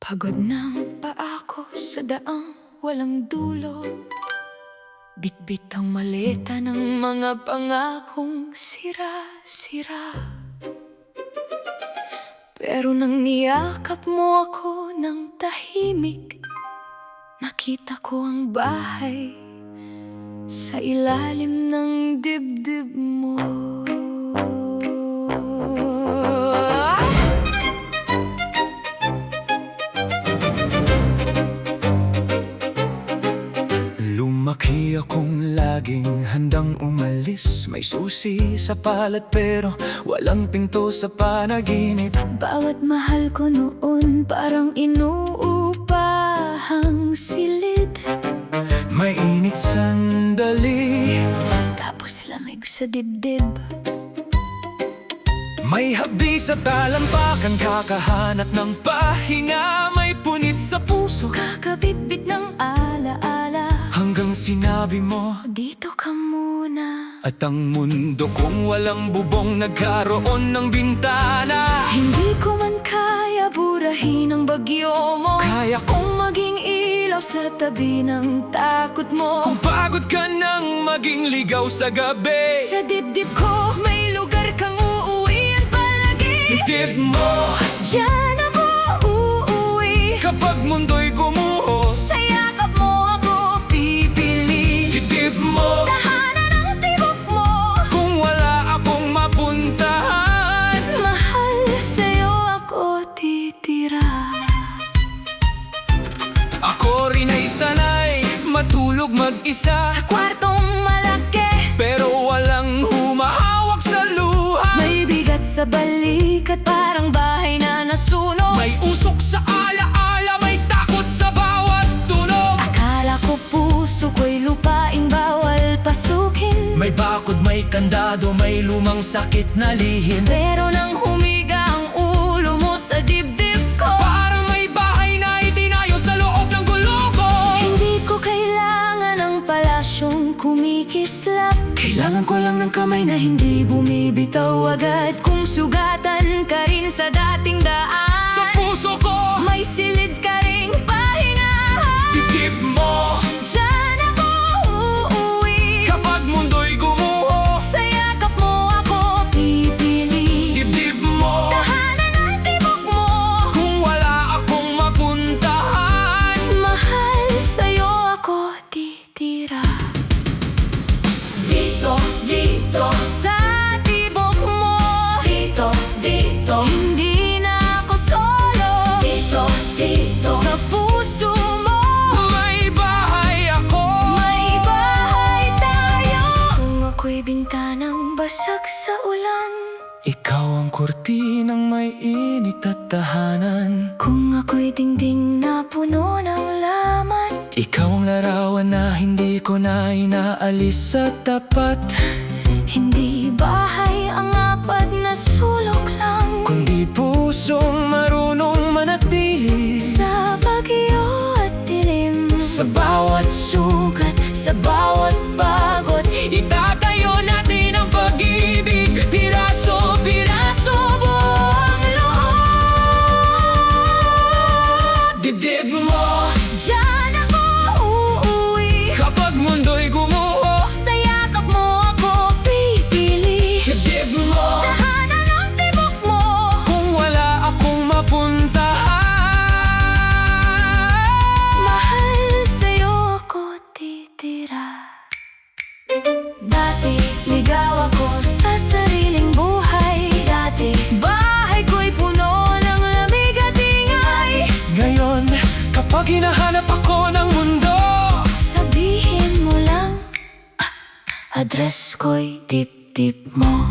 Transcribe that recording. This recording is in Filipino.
Pagod ng paa ko sa daang walang dulo. Bitbit ang maleta ng mga pangakong sira-sira. Pero nang niyakap mo ako ng tahimik, nakita ko ang bahay sa ilalim ng dibdib mo. Lumaki akong laging handang umalis. May susi sa palad pero walang pinto sa panaginip. Bawat mahal ko noon parang inuupahang silid. May init sandali, Tapos lamig sa dibdib. may habdi sa talampakan, kakahanap ng pahinga. May punit sa puso, Kakabitbit ng alaala. hanggang sinabi mo, Dito ka muna. at ang mundo kong walang bubong nagkaroon ng bintana. Hindi ko man kaya burahin ang bagyo mo. Kaya Kung maging ilaw sa tabi ng takot mo. kung pagod ka nang maging ligaw sa gabi, Sa dibdib ko may lugar kang uuwian palagi. dibdib mo Diyan ako uuwi. kapag mundo'y gumuho. Sa yakap mo ako pipili. Dibdib mo Tahanan ang tibok mo. kung wala akong mapuntahan. Mahal sa'yo ako titira. Ako rin ay sanay matulog mag-isa, Sa kwartong malaki, pero walang humahawak sa luha. may bigat sa balikat, parang bahay na nasunog. May usok sa alaala, may takot sa bawat tunog. Akala ko puso ko'y lupaing bawal pasukin. May bakod, may kandado, may lumang sakit na lihim. Pero nang humiga ang ulo mo sa dibdib ko, Parang may bahay na itinayo sa loob ng gulo ko. hindi ko kailangan ng palasyong kumikislap. Kailangan ko lang ng kamay na hindi bumibitaw agad. Kung sugatan ka rin sa dating daan, Sa puso ko, may silid ka ring pahingahan. dibdib mo Diyan ako uuwi. kapag mundo'y gumuho. Sa yakap mo ako pipili. Dibdib mo Tahanan ang tibok mo. kung wala akong mapuntahan. Mahal sa'yo ako titira. Dito, dito sa tibok mo. Dito, dito hindi na ako solo. Dito, dito sa puso mo. May bahay ako. May bahay tayo. Kung ako'y bintanang basag sa ulan. Ikaw ang kurtinang may init at tahanan. Kung ako'y dingding na puno ng laman. Ikaw ang larawan na hindi ko na inaalis sa tapat. Hindi bahay ang apat na sulok lang. Kundi pusong marunong manatili. Sa bagyo at dilim, Sa bawat sugat, sa bawat pagod. itatayo natin ang pag-ibig. Piraso-piraso buong loob. Dibdib mo Diyan ako uuwi. kapag mundo'y gumuho. Sa yakap mo ako pipili. Dibdib mo Tahanan ang tibok mo. kung wala akong mapuntahan. Mahal sa'yo ako titira. Dati ligaw ako sa sariling buhay. Dati bahay ko'y puno ng lamig at ingay. Ngayon, kapag hinahanap ako ng mundo, Sabihin mo lang, address ko'y tip-tip mo.